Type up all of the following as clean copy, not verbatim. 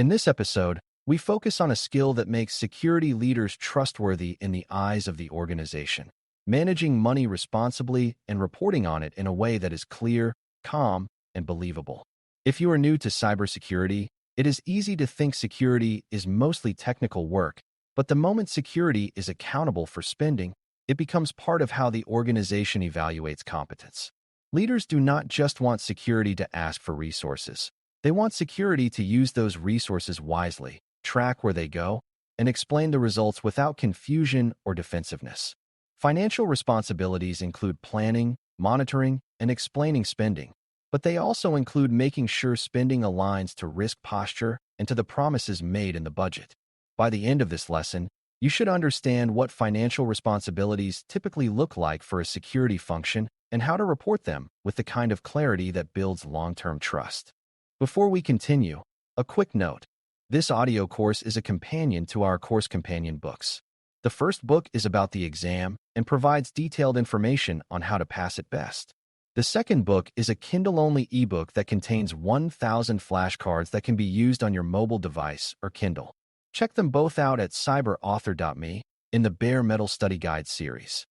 In this episode, we focus on a skill that makes security leaders trustworthy in the eyes of the organization: managing money responsibly and reporting on it in a way that is clear, calm, and believable. If you are new to cybersecurity, it is easy to think security is mostly technical work, but the moment security is accountable for spending, it becomes part of how the organization evaluates competence. Leaders do not just want security to ask for resources. They want security to use those resources wisely, track where they go, and explain the results without confusion or defensiveness. Financial responsibilities include planning, monitoring, and explaining spending, but they also include making sure spending aligns to risk posture and to the promises made in the budget. By the end of this lesson, you should understand what financial responsibilities typically look like for a security function and how to report them with the kind of clarity that builds long-term trust. Before we continue, a quick note. This audio course is a companion to our course companion books. The first book is about the exam and provides detailed information on how to pass it best. The second book is a Kindle-only ebook that contains 1,000 flashcards that can be used on your mobile device or Kindle. Check them both out at cyber.author.me in the Bare Metal Study Guide series.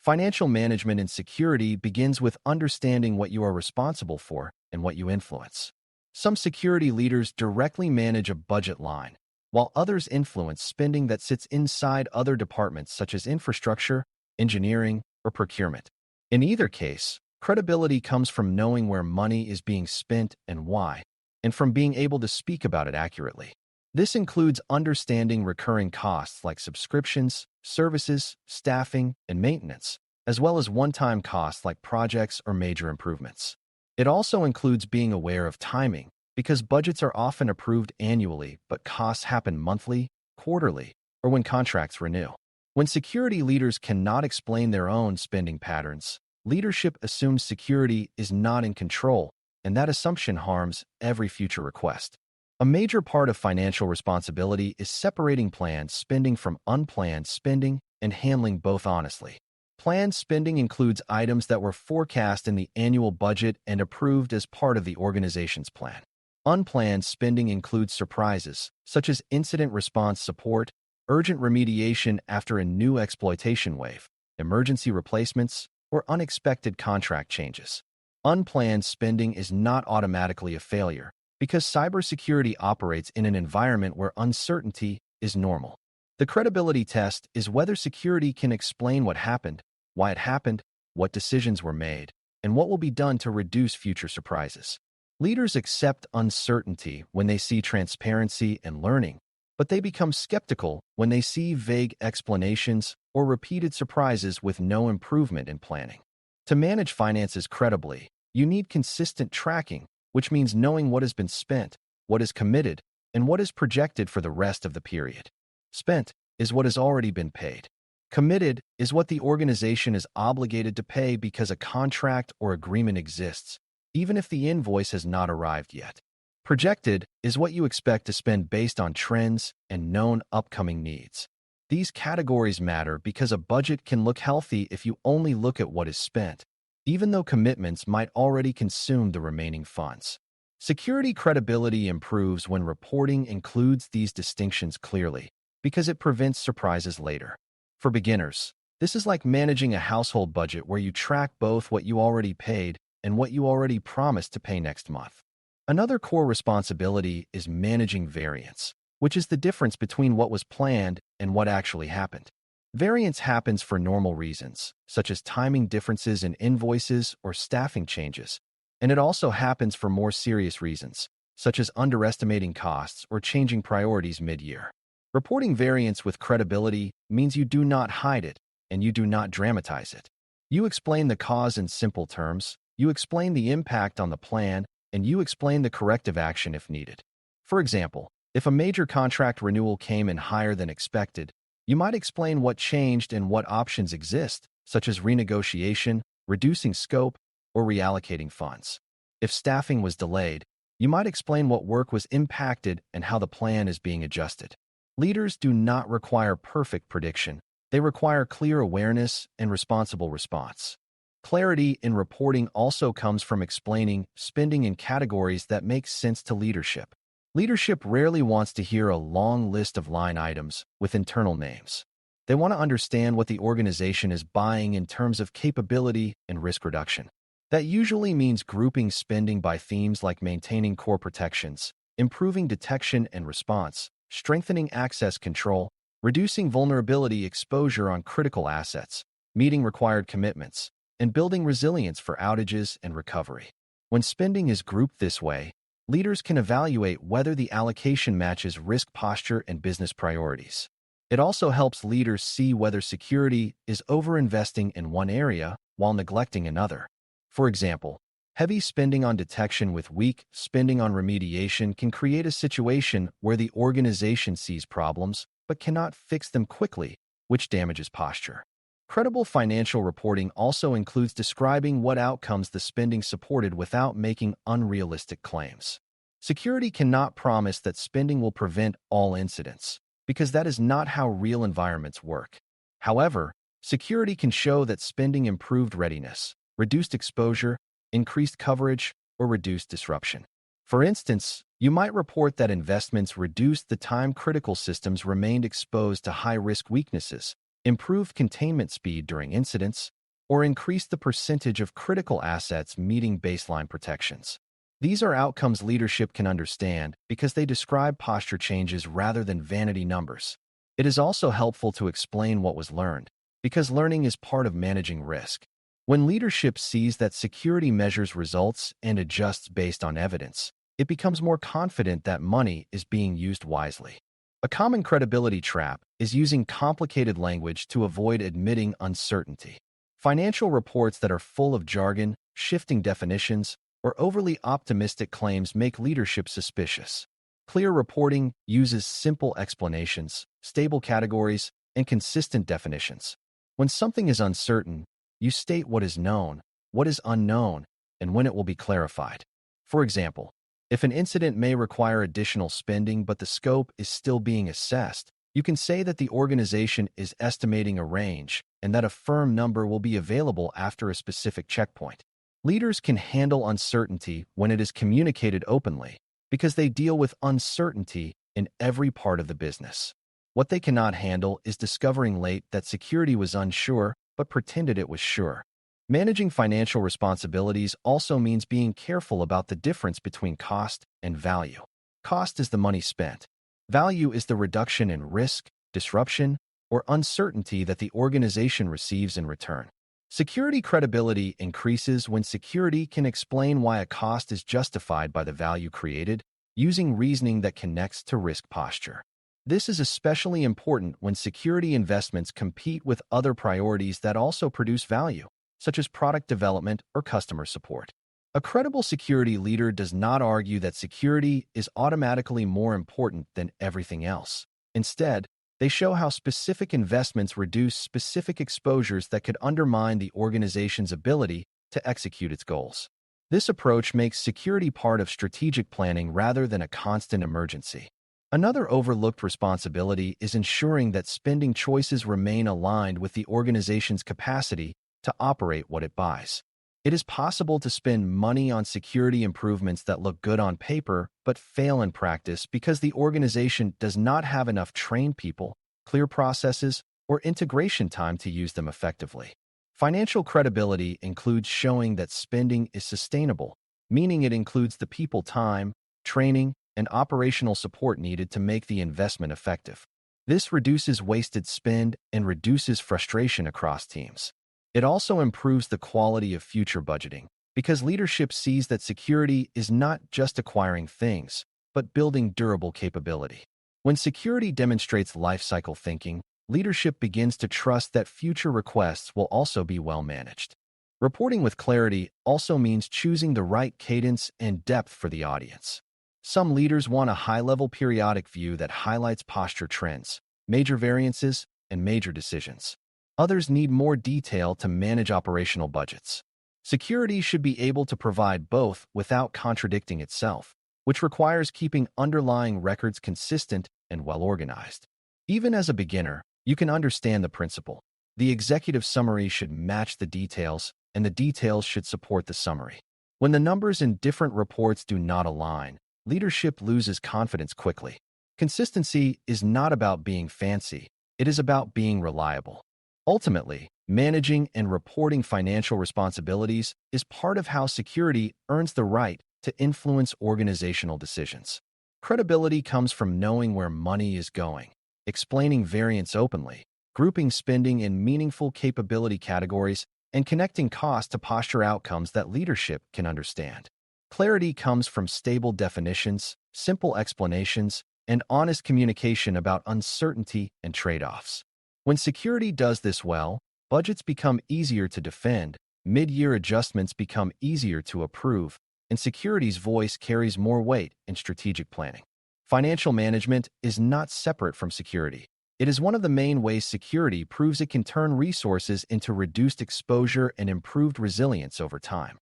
Financial management and security begins with understanding what you are responsible for and what you influence. Some security leaders directly manage a budget line, while others influence spending that sits inside other departments such as infrastructure, engineering, or procurement. In either case, credibility comes from knowing where money is being spent and why, and from being able to speak about it accurately. This includes understanding recurring costs like subscriptions, services, staffing, and maintenance, as well as one-time costs like projects or major improvements. It also includes being aware of timing, because budgets are often approved annually, but costs happen monthly, quarterly, or when contracts renew. When security leaders cannot explain their own spending patterns, leadership assumes security is not in control, and that assumption harms every future request. A major part of financial responsibility is separating planned spending from unplanned spending and handling both honestly. Planned spending includes items that were forecast in the annual budget and approved as part of the organization's plan. Unplanned spending includes surprises, such as incident response support, urgent remediation after a new exploitation wave, emergency replacements, or unexpected contract changes. Unplanned spending is not automatically a failure, because cybersecurity operates in an environment where uncertainty is normal. The credibility test is whether security can explain what happened, why it happened, what decisions were made, and what will be done to reduce future surprises. Leaders accept uncertainty when they see transparency and learning, but they become skeptical when they see vague explanations or repeated surprises with no improvement in planning. To manage finances credibly, you need consistent tracking, which means knowing what has been spent, what is committed, and what is projected for the rest of the period. Spent is what has already been paid. Committed is what the organization is obligated to pay because a contract or agreement exists, even if the invoice has not arrived yet. Projected is what you expect to spend based on trends and known upcoming needs. These categories matter because a budget can look healthy if you only look at what is spent, even though commitments might already consume the remaining funds. Security credibility improves when reporting includes these distinctions clearly, because it prevents surprises later. For beginners, this is like managing a household budget where you track both what you already paid and what you already promised to pay next month. Another core responsibility is managing variance, which is the difference between what was planned and what actually happened. Variance happens for normal reasons, such as timing differences in invoices or staffing changes, and it also happens for more serious reasons, such as underestimating costs or changing priorities mid-year. Reporting variance with credibility means you do not hide it and you do not dramatize it. You explain the cause in simple terms, you explain the impact on the plan, and you explain the corrective action if needed. For example, if a major contract renewal came in higher than expected, you might explain what changed and what options exist, such as renegotiation, reducing scope, or reallocating funds. If staffing was delayed, you might explain what work was impacted and how the plan is being adjusted. Leaders do not require perfect prediction. They require clear awareness and responsible response. Clarity in reporting also comes from explaining spending in categories that make sense to leadership. Leadership rarely wants to hear a long list of line items with internal names. They want to understand what the organization is buying in terms of capability and risk reduction. That usually means grouping spending by themes like maintaining core protections, improving detection and response, strengthening access control, reducing vulnerability exposure on critical assets, meeting required commitments, and building resilience for outages and recovery. When spending is grouped this way, leaders can evaluate whether the allocation matches risk posture and business priorities. It also helps leaders see whether security is overinvesting in one area while neglecting another. For example, heavy spending on detection with weak spending on remediation can create a situation where the organization sees problems but cannot fix them quickly, which damages posture. Credible financial reporting also includes describing what outcomes the spending supported without making unrealistic claims. Security cannot promise that spending will prevent all incidents, because that is not how real environments work. However, security can show that spending improved readiness, reduced exposure, increased coverage, or reduced disruption. For instance, you might report that investments reduced the time critical systems remained exposed to high-risk weaknesses, improved containment speed during incidents, or increased the percentage of critical assets meeting baseline protections. These are outcomes leadership can understand because they describe posture changes rather than vanity numbers. It is also helpful to explain what was learned, because learning is part of managing risk. When leadership sees that security measures results and adjusts based on evidence, it becomes more confident that money is being used wisely. A common credibility trap is using complicated language to avoid admitting uncertainty. Financial reports that are full of jargon, shifting definitions, or overly optimistic claims make leadership suspicious. Clear reporting uses simple explanations, stable categories, and consistent definitions. When something is uncertain, you state what is known, what is unknown, and when it will be clarified. For example, if an incident may require additional spending but the scope is still being assessed, you can say that the organization is estimating a range and that a firm number will be available after a specific checkpoint. Leaders can handle uncertainty when it is communicated openly because they deal with uncertainty in every part of the business. What they cannot handle is discovering late that security was unsure but pretended it was sure. Managing financial responsibilities also means being careful about the difference between cost and value. Cost is the money spent. Value is the reduction in risk, disruption, or uncertainty that the organization receives in return. Security credibility increases when security can explain why a cost is justified by the value created, using reasoning that connects to risk posture. This is especially important when security investments compete with other priorities that also produce value, such as product development or customer support. A credible security leader does not argue that security is automatically more important than everything else. Instead, they show how specific investments reduce specific exposures that could undermine the organization's ability to execute its goals. This approach makes security part of strategic planning rather than a constant emergency. Another overlooked responsibility is ensuring that spending choices remain aligned with the organization's capacity to operate what it buys. It is possible to spend money on security improvements that look good on paper but fail in practice because the organization does not have enough trained people, clear processes, or integration time to use them effectively. Financial credibility includes showing that spending is sustainable, meaning it includes the people time, training, and operational support needed to make the investment effective. This reduces wasted spend and reduces frustration across teams. It also improves the quality of future budgeting, because leadership sees that security is not just acquiring things, but building durable capability. When security demonstrates lifecycle thinking, leadership begins to trust that future requests will also be well managed. Reporting with clarity also means choosing the right cadence and depth for the audience. Some leaders want a high-level periodic view that highlights posture trends, major variances, and major decisions. Others need more detail to manage operational budgets. Security should be able to provide both without contradicting itself, which requires keeping underlying records consistent and well-organized. Even as a beginner, you can understand the principle. The executive summary should match the details, and the details should support the summary. When the numbers in different reports do not align, leadership loses confidence quickly. Consistency is not about being fancy, it is about being reliable. Ultimately, managing and reporting financial responsibilities is part of how security earns the right to influence organizational decisions. Credibility comes from knowing where money is going, explaining variance openly, grouping spending in meaningful capability categories, and connecting cost to posture outcomes that leadership can understand. Clarity comes from stable definitions, simple explanations, and honest communication about uncertainty and trade-offs. When security does this well, budgets become easier to defend, mid-year adjustments become easier to approve, and security's voice carries more weight in strategic planning. Financial management is not separate from security. It is one of the main ways security proves it can turn resources into reduced exposure and improved resilience over time.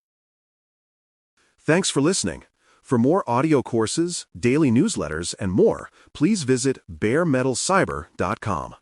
Thanks for listening. For more audio courses, daily newsletters, and more, please visit baremetalcyber.com.